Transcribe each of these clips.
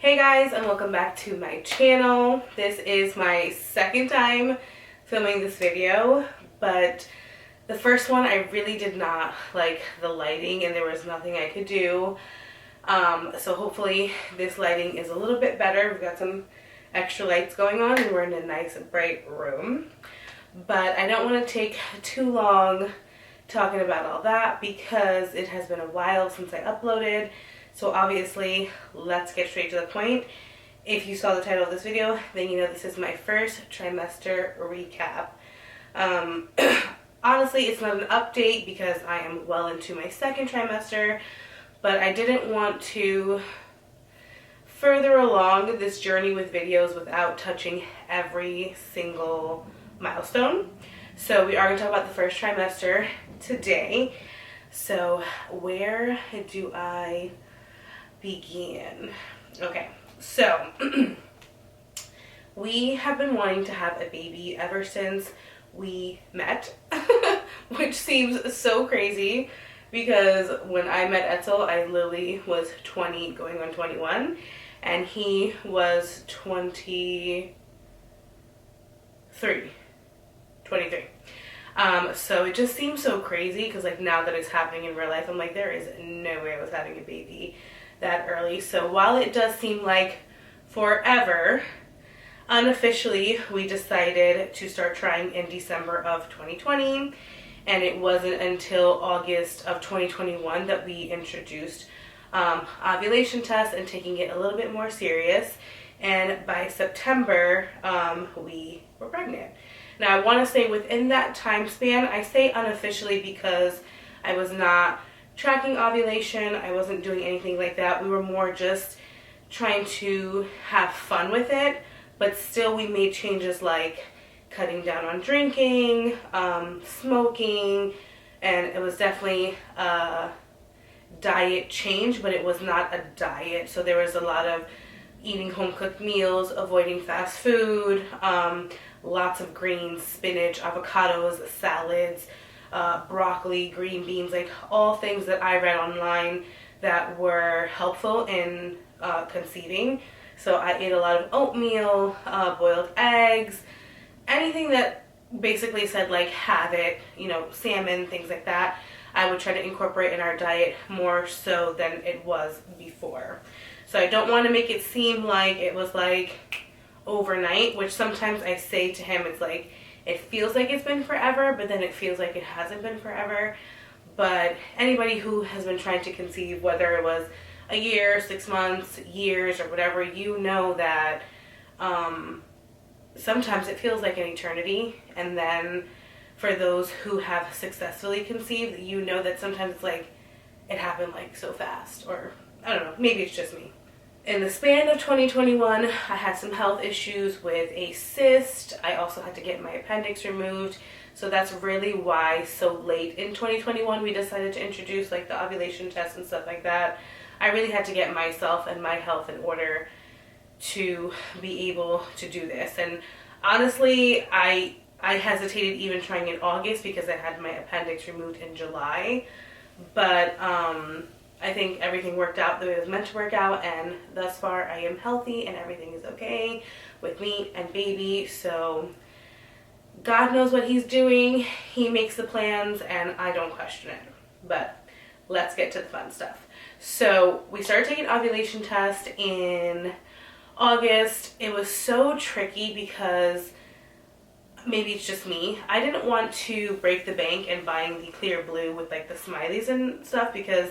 Hey guys, and welcome back to my channel. This is my second time filming this video, but the first one I really did not like the lighting and there was nothing I could do. So hopefully this lighting is a little bit better. We've got some extra lights going on and we're in a nice bright room. But I don't want to take too long talking about all that because it has been a while since I uploaded. So obviously, let's get straight to the point. If you saw the title of this video, then you know this is my first trimester recap. Honestly, it's not an update because I am well into my second trimester, but I didn't want to further along this journey with videos without touching every single milestone. So we are going to talk about the first trimester today. So where do I begin? Okay, so we have been wanting to have a baby ever since we met, which seems so crazy because when I met Etzel, I literally was 20 going on 21 and he was 23. So it just seems so crazy because like now that it's happening in real life, I'm like, there is no way I was having a baby that early. So while it does seem like forever, unofficially we decided to start trying in December of 2020, and it wasn't until August of 2021 that we introduced ovulation tests and taking it a little bit more serious, and by September we were pregnant. Now I want to say within that time span, I say unofficially because I was not tracking ovulation, I wasn't doing anything like that. We were more just trying to have fun with it, but still we made changes like cutting down on drinking, smoking, and it was definitely a diet change, but it was not a diet. So there was a lot of eating home cooked meals, avoiding fast food, lots of greens, spinach, avocados, salads, broccoli, green beans, like all things that I read online that were helpful in conceiving. So I ate a lot of oatmeal, boiled eggs, anything that basically said like have it, you know, salmon, things like that. I would try to incorporate in our diet more so than it was before. So I don't want to make it seem like it was like overnight, which sometimes I say to him, it's like, it feels like it's been forever, but then it feels like it hasn't been forever. But anybody who has been trying to conceive, whether it was a year, 6 months, years, or whatever, you know that sometimes it feels like an eternity. And then for those who have successfully conceived, you know that sometimes it's like it happened like so fast, or I don't know, maybe it's just me. In the span of 2021, I had some health issues with a cyst. I also had to get my appendix removed. So that's really why so late in 2021 we decided to introduce like the ovulation test and stuff like that. I really had to get myself and my health in order to be able to do this. And honestly, I hesitated even trying in August because I had my appendix removed in July. But I think everything worked out the way it was meant to work out, and thus far I am healthy and everything is okay with me and baby. So God knows what he's doing. He makes the plans and I don't question it. But let's get to the fun stuff. So we started taking ovulation tests in August. It was so tricky because maybe it's just me. I didn't want to break the bank and buying the clear blue with like the smileys and stuff because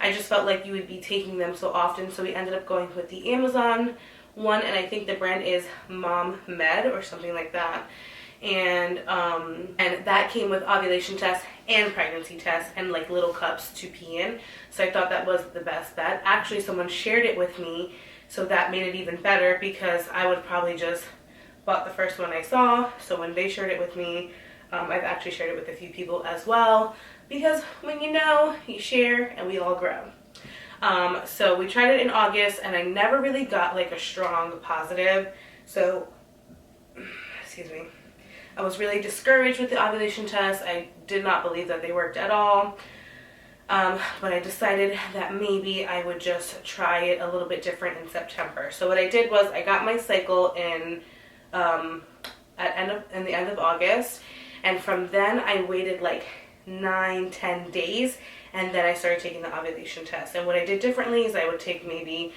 I just felt like you would be taking them so often. So we ended up going with the Amazon one, and I think the brand is Mom Med or something like that. And that came with ovulation tests and pregnancy tests and like little cups to pee in. So I thought that was the best bet. Actually, someone shared it with me, so that made it even better because I would probably just bought the first one I saw. So when they shared it with me, I've actually shared it with a few people as well, because when you know, you share and we all grow. So we tried it in August and I never really got like a strong positive. So, excuse me, I was really discouraged with the ovulation test. I did not believe that they worked at all. But I decided that maybe I would just try it a little bit different in September. So what I did was I got my cycle in in the end of August, and from then I waited like 9-10 days, and then I started taking the ovulation test. And what I did differently is I would take maybe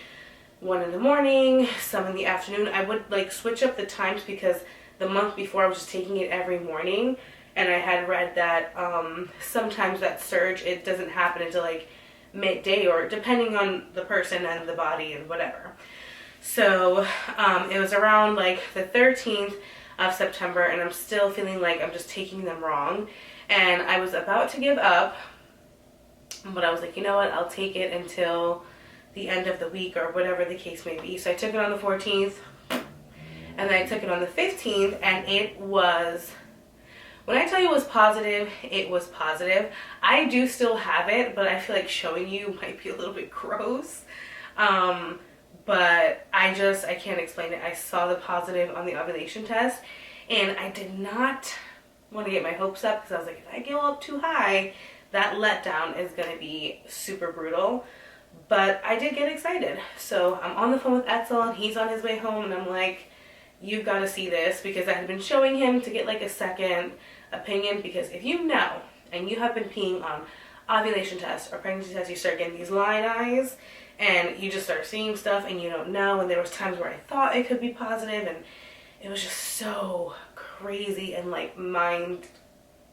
one in the morning, some in the afternoon. I would like switch up the times because the month before I was just taking it every morning, and I had read that sometimes that surge, it doesn't happen until like midday, or depending on the person and the body and whatever. So it was around like the 13th of September, and I'm still feeling like I'm just taking them wrong. And I was about to give up, but I was like, you know what, I'll take it until the end of the week or whatever the case may be. So I took it on the 14th, and then I took it on the 15th, and it was, when I tell you it was positive, it was positive. I do still have it, but I feel like showing you might be a little bit gross. But I can't explain it. I saw the positive on the ovulation test, and I did not want to get my hopes up because I was like, if I go up too high, that letdown is going to be super brutal. But I did get excited. So I'm on the phone with Etzel, and he's on his way home, and I'm like, you've got to see this, because I had been showing him to get like a second opinion, because if you know and you have been peeing on ovulation tests or pregnancy tests, you start getting these line eyes and you just start seeing stuff and you don't know. And there was times where I thought it could be positive, and it was just so crazy and like mind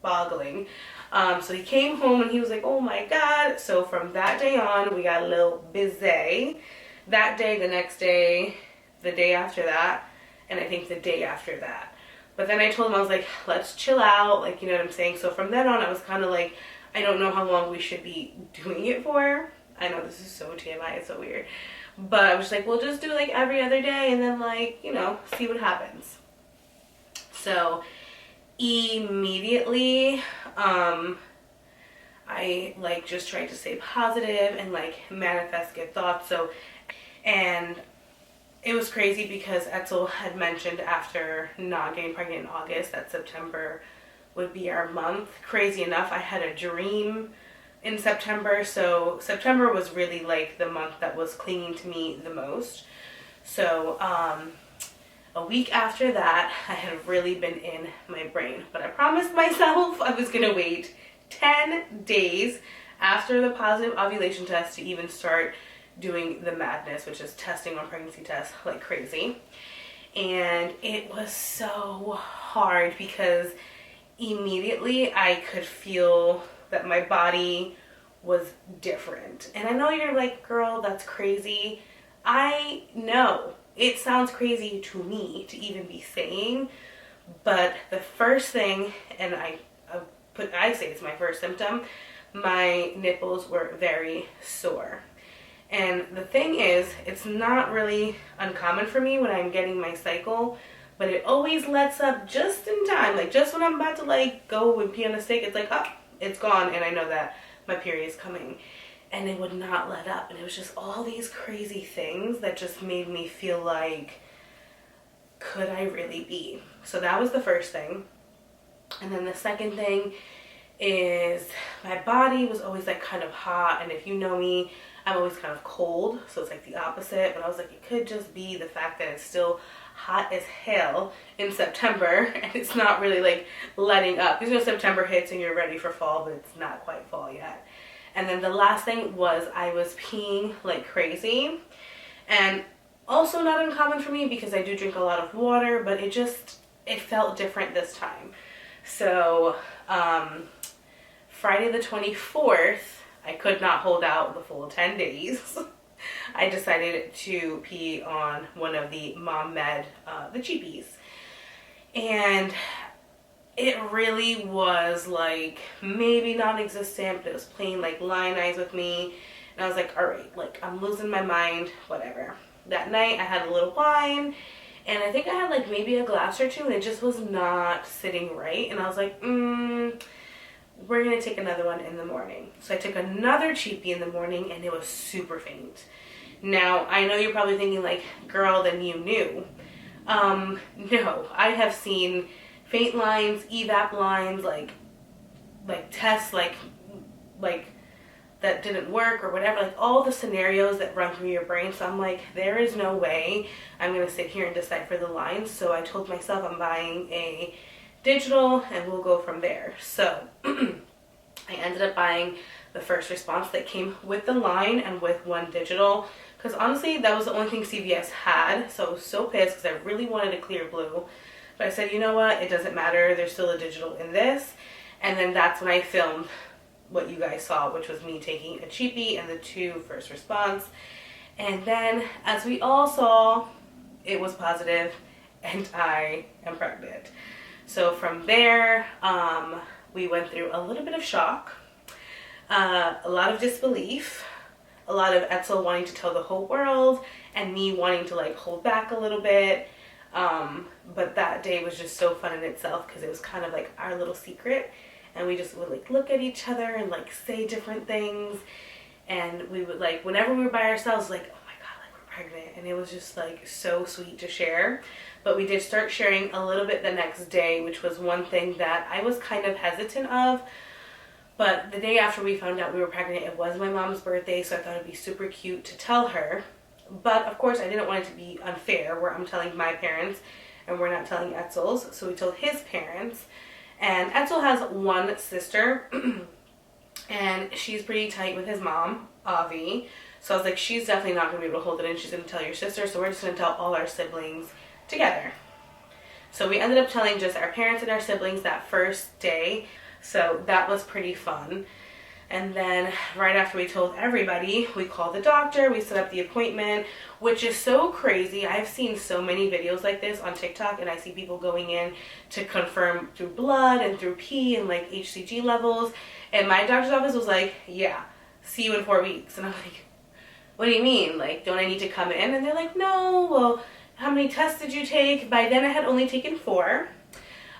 boggling. So he came home and he was like, oh my God. So from that day on, we got a little busy. That day, the next day, the day after that, and I think the day after that. But then I told him, I was like, let's chill out, like, you know what I'm saying? So from then on, I was kind of like, I don't know how long we should be doing it for. I know this is so TMI, it's so weird. But I was like, we'll just do like every other day, and then like, you know, see what happens. So immediately, I like just tried to stay positive and like manifest good thoughts. So, and it was crazy because Etzel had mentioned after not getting pregnant in August that September would be our month. Crazy enough, I had a dream in September, so September was really like the month that was clinging to me the most. So a week after that, I had really been in my brain, but I promised myself I was gonna wait 10 days after the positive ovulation test to even start doing the madness, which is testing on pregnancy tests like crazy. And it was so hard because immediately I could feel that my body was different. And I know you're like, girl, that's crazy. I know it sounds crazy to me to even be saying, but the first thing, and I say it's my first symptom, my nipples were very sore. And the thing is, it's not really uncommon for me when I'm getting my cycle, but it always lets up just in time. Like just when I'm about to like go and pee on a stick, it's like, oh, it's gone. And I know that my period is coming. And it would not let up. And it was just all these crazy things that just made me feel like, could I really be? So that was the first thing. And then the second thing is my body was always like kind of hot. And if you know me, I'm always kind of cold, so it's like the opposite. But I was like, it could just be the fact that it's still hot as hell in September, and it's not really like letting up. Because you know, September hits and you're ready for fall, but it's not quite fall yet. And then the last thing was I was peeing like crazy, and also not uncommon for me because I do drink a lot of water, but it felt different this time. So Friday the 24th, I could not hold out the full 10 days. I decided to pee on one of the Mom Med, the cheapies. And it really was like maybe non-existent, but it was playing like lion eyes with me. And I was like, all right, like I'm losing my mind, whatever. That night I had a little wine, and I think I had like maybe a glass or two, and it just was not sitting right. And I was like, we're gonna take another one in the morning. So I took another cheapie in the morning, and it was super faint. Now, I know you're probably thinking like, girl, then you knew. No, I have seen faint lines, evap lines, like tests, like that didn't work or whatever, like all the scenarios that run through your brain. So I'm like, there is no way I'm gonna sit here and decipher the lines. So I told myself I'm buying a digital and we'll go from there. So I ended up buying the first response that came with the line and with one digital, because honestly that was the only thing CVS had. So I was so pissed because I really wanted a clear blue, but I said, you know what, it doesn't matter, there's still a digital in this. And then that's when I filmed what you guys saw, which was me taking a cheapie and the 2 first response. And then, as we all saw, it was positive and I am pregnant. So from there, we went through a little bit of shock, a lot of disbelief, a lot of Etzel wanting to tell the whole world and me wanting to like hold back a little bit. But that day was just so fun in itself because it was kind of like our little secret, and we just would like look at each other and like say different things, and we would like, whenever we were by ourselves, like, oh my god, like we're pregnant, and it was just like so sweet to share. But we did start sharing a little bit the next day, which was one thing that I was kind of hesitant of. But the day after we found out we were pregnant, it was my mom's birthday, so I thought it'd be super cute to tell her. But of course I didn't want it to be unfair where I'm telling my parents and we're not telling Etzel's, so we told his parents. And Etzel has one sister and she's pretty tight with his mom, Avi. So I was like, she's definitely not going to be able to hold it in. She's going to tell your sister, so we're just going to tell all our siblings together. So we ended up telling just our parents and our siblings that first day. So that was pretty fun. And then right after we told everybody, we called the doctor, we set up the appointment, which is so crazy. I've seen so many videos like this on TikTok, and I see people going in to confirm through blood and through pee and like HCG levels. And my doctor's office was like, yeah, see you in 4 weeks. And I'm like, what do you mean? Like, don't I need to come in? And they're like, no, well, how many tests did you take? By then I had only taken 4.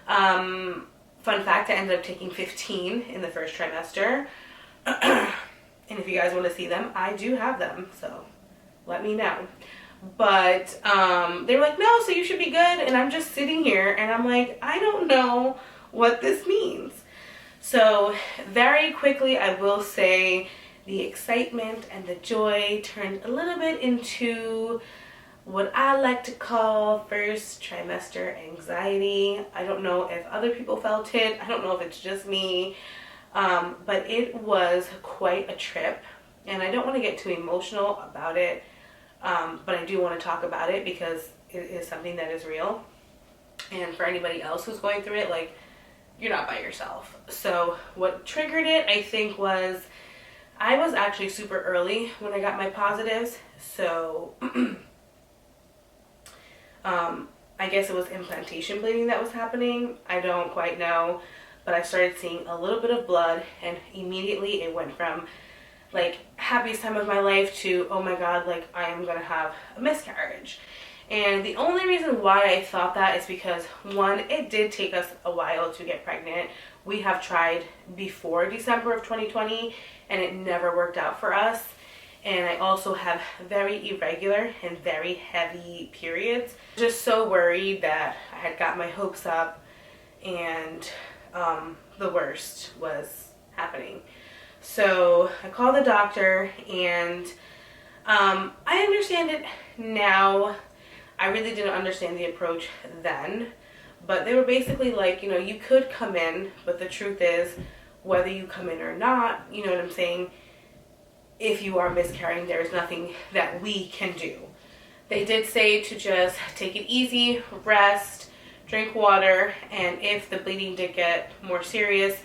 Fun fact, I ended up taking 15 in the first trimester. And if you guys want to see them, I do have them, so let me know. But they were like, no, so you should be good. And I'm just sitting here and I'm like, I don't know what this means. So very quickly, I will say the excitement and the joy turned a little bit into what I like to call first trimester anxiety. I don't know if other people felt it. I don't know if it's just me. But it was quite a trip, and I don't want to get too emotional about it, but I do want to talk about it because it is something that is real. And for anybody else who's going through it, like, you're not by yourself. So what triggered it, I think, was I was actually super early when I got my positives. So I guess it was implantation bleeding that was happening. I don't quite know. But I started seeing a little bit of blood, and immediately it went from like happiest time of my life to, oh my god, like I am gonna have a miscarriage. And the only reason why I thought that is because, one, it did take us a while to get pregnant. We have tried before December of 2020 and it never worked out for us. And I also have very irregular and very heavy periods. Just so worried that I had got my hopes up and the worst was happening. So I called the doctor, and I understand it now. I really didn't understand the approach then, but they were basically like, you know, you could come in, but the truth is, whether you come in or not, you know what I'm saying, if you are miscarrying, there is nothing that we can do. They did say to just take it easy, rest, drink water, and if the bleeding did get more serious,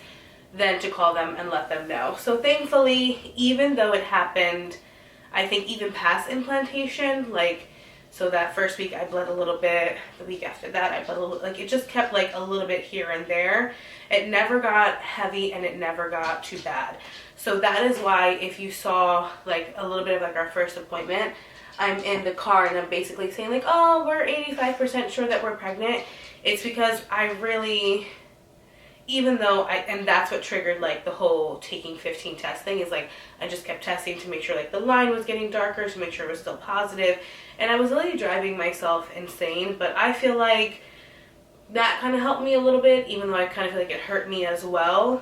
then to call them and let them know. So thankfully, even though it happened, I think even past implantation, like, so that first week I bled a little bit, the week after that I bled a little, like it just kept like a little bit here and there. It never got heavy and it never got too bad. So that is why if you saw like a little bit of like our first appointment, I'm in the car and I'm basically saying like, oh, we're 85% sure that we're pregnant. It's because I really, even though and that's what triggered like the whole taking 15 test thing, is like I just kept testing to make sure like the line was getting darker, to make sure it was still positive. And I was really driving myself insane, but I feel like that kind of helped me a little bit, even though I kind of feel like it hurt me as well.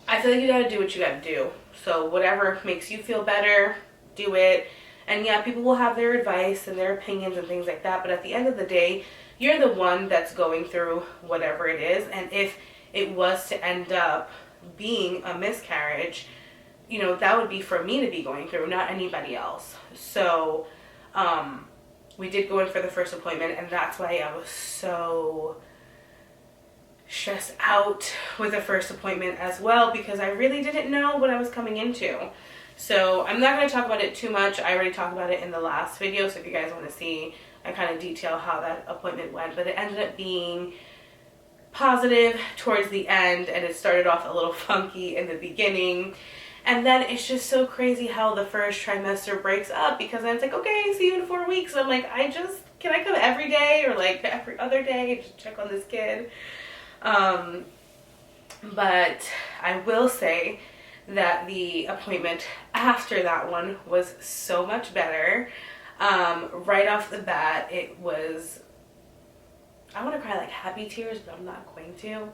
I feel like you gotta do what you gotta do. So whatever makes you feel better, do it. And yeah, people will have their advice and their opinions and things like that, but at the end of the day, you're the one that's going through whatever it is. And if it was to end up being a miscarriage, you know, that would be for me to be going through, not anybody else. So we did go in for the first appointment, and that's why I was so stressed out with the first appointment as well, because I really didn't know what I was coming into. So I'm not going to talk about it too much. I already talked about it in the last video, so if you guys want to see, I kind of detail how that appointment went. But it ended up being positive towards the end, and it started off a little funky in the beginning. And then it's just so crazy how the first trimester breaks up, because then it's like, okay, see you in 4 weeks. And I'm like, can I come every day or like every other day to check on this kid? But I will say that the appointment after that one was so much better. Right off the bat, it was, I want to cry like happy tears, but I'm not going to.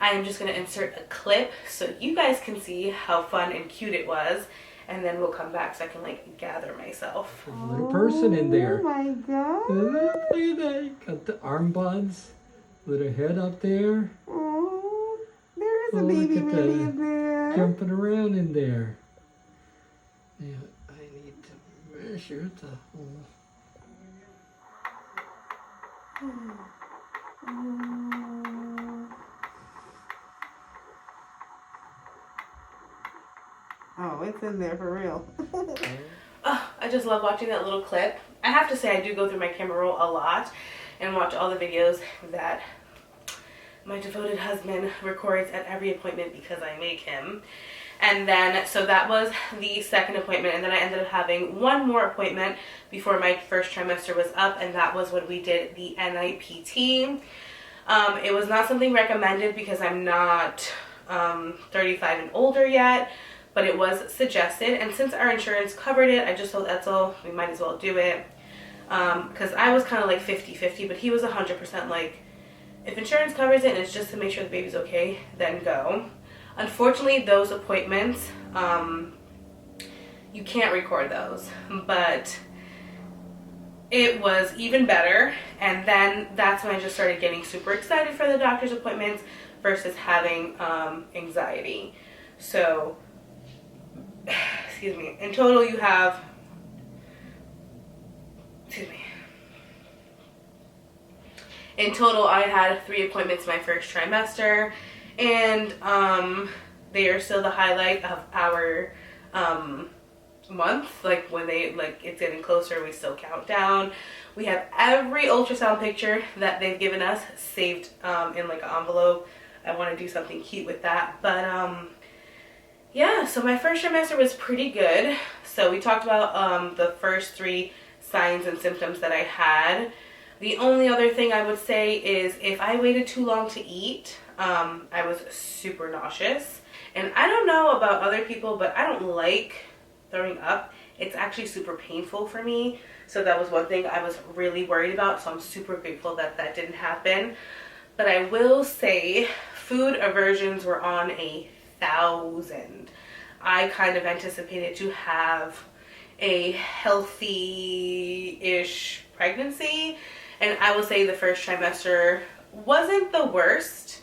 I am just going to insert a clip so you guys can see how fun and cute it was, and then we'll come back so I can like gather myself. There's a little person in there. Oh my god. Look at that. Got the arm buds. Little head up there. Oh, there is a baby really in there. Jumping around in there. Yeah, I need to measure the whole. Oh, it's in there for real. Oh, I just love watching that little clip. I have to say I do go through my camera roll a lot and watch all the videos that my devoted husband records at every appointment because I make him. And then, so that was the second appointment, and then I ended up having one more appointment before my first trimester was up, and that was when we did the NIPT. It was not something recommended because I'm not 35 and older yet, but it was suggested, and since our insurance covered it, I just thought that's all, we might as well do it. Because I was kind of like 50-50, but he was 100% like, if insurance covers it and it's just to make sure the baby's okay, then go. Unfortunately, those appointments, you can't record those, but it was even better. And then that's when I just started getting super excited for the doctor's appointments versus having anxiety. So, excuse me, in total you have, in total I had 3 appointments my first trimester, and they are still the highlight of our month. Like when it's getting closer, we still count down. We have every ultrasound picture that they've given us saved in like an envelope. I want to do something cute with that, but yeah, so my first trimester was pretty good. So we talked about the first 3 signs and symptoms that I had. The only other thing I would say is if I waited too long to eat, I was super nauseous. And I don't know about other people, but I don't like throwing up. It's actually super painful for me. So that was one thing I was really worried about. So I'm super grateful that that didn't happen. But I will say food aversions were on 1,000. I kind of anticipated to have a healthy-ish pregnancy. And I will say the first trimester wasn't the worst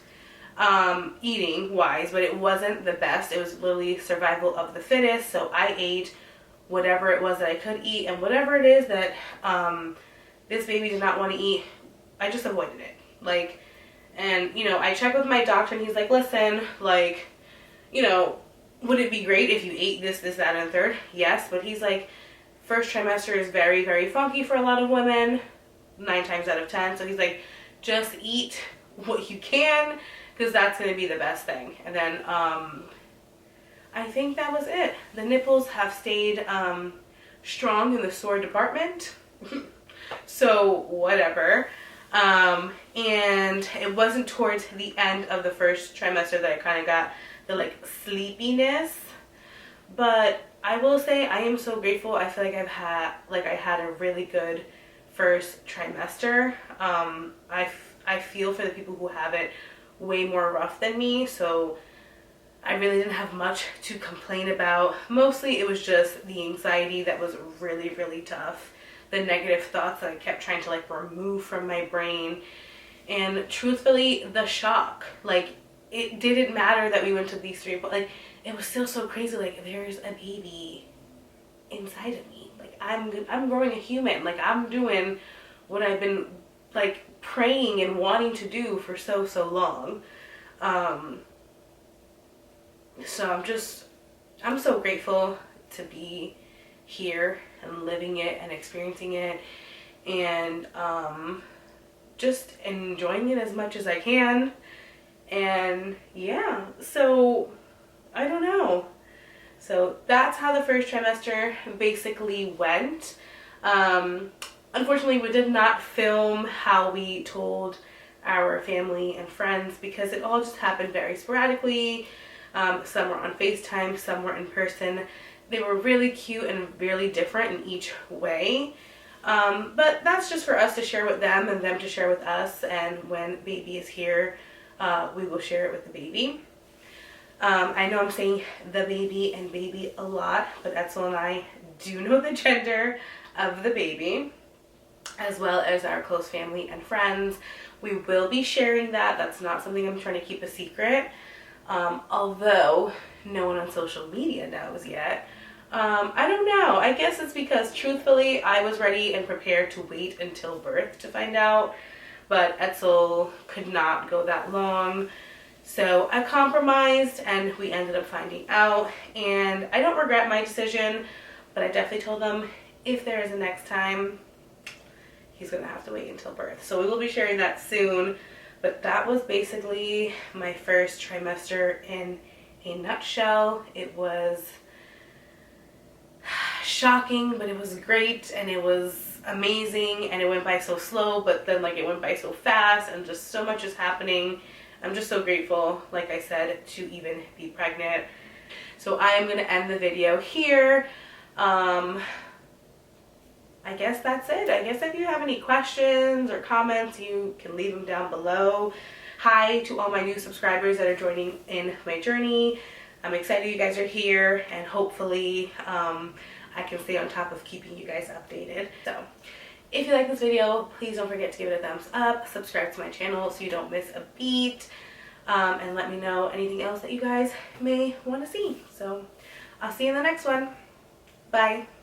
eating wise, but it wasn't the best. It was literally survival of the fittest. So I ate whatever it was that I could eat, and whatever it is that this baby did not want to eat, I just avoided it. Like, and you know, I checked with my doctor and he's like, listen, like, you know, would it be great if you ate this, that, and third? Yes, but he's like, first trimester is very, very funky for a lot of women, 9 times out of 10. So he's like, just eat what you can, because that's going to be the best thing. And then I think that was it. The nipples have stayed strong in the sore department. So whatever. And it wasn't towards the end of the first trimester that I kind of got the like sleepiness. But I will say I am so grateful. I feel like I had a really good first trimester. I feel for the people who have it way more rough than me. So I really didn't have much to complain about. Mostly it was just the anxiety that was really, really tough. The negative thoughts that I kept trying to like remove from my brain. And truthfully, the shock. Like, it didn't matter that we went to these 3, but like, it was still so crazy. Like, there's a baby inside of me. Like, I'm growing a human. Like, I'm doing what I've been like praying and wanting to do for so long. So I'm so grateful to be here and living it and experiencing it, and just enjoying it as much as I can. And yeah, so I don't know. So that's how the first trimester basically went. Unfortunately, we did not film how we told our family and friends because it all just happened very sporadically. Some were on FaceTime, some were in person. They were really cute and really different in each way. But that's just for us to share with them and them to share with us. And when baby is here, we will share it with the baby. I know I'm saying the baby and baby a lot, but Etzel and I do know the gender of the baby, as well as our close family and friends. We will be sharing that. That's not something I'm trying to keep a secret. Although no one on social media knows yet. I don't know. I guess it's because truthfully I was ready and prepared to wait until birth to find out, but Etzel could not go that long. So I compromised and we ended up finding out, and I don't regret my decision, but I definitely told them if there is a next time, he's gonna have to wait until birth. So we will be sharing that soon. But that was basically my first trimester in a nutshell. It was shocking, but it was great, and it was amazing, and it went by so slow, but then like it went by so fast, and just so much is happening. I'm just so grateful, like I said, to even be pregnant. So I am gonna end the video here. I guess that's it. I guess if you have any questions or comments, you can leave them down below. Hi to all my new subscribers that are joining in my journey. I'm excited you guys are here, and hopefully I can stay on top of keeping you guys updated. So if you like this video, please don't forget to give it a thumbs up, subscribe to my channel so you don't miss a beat, and let me know anything else that you guys may want to see. So I'll see you in the next one. Bye.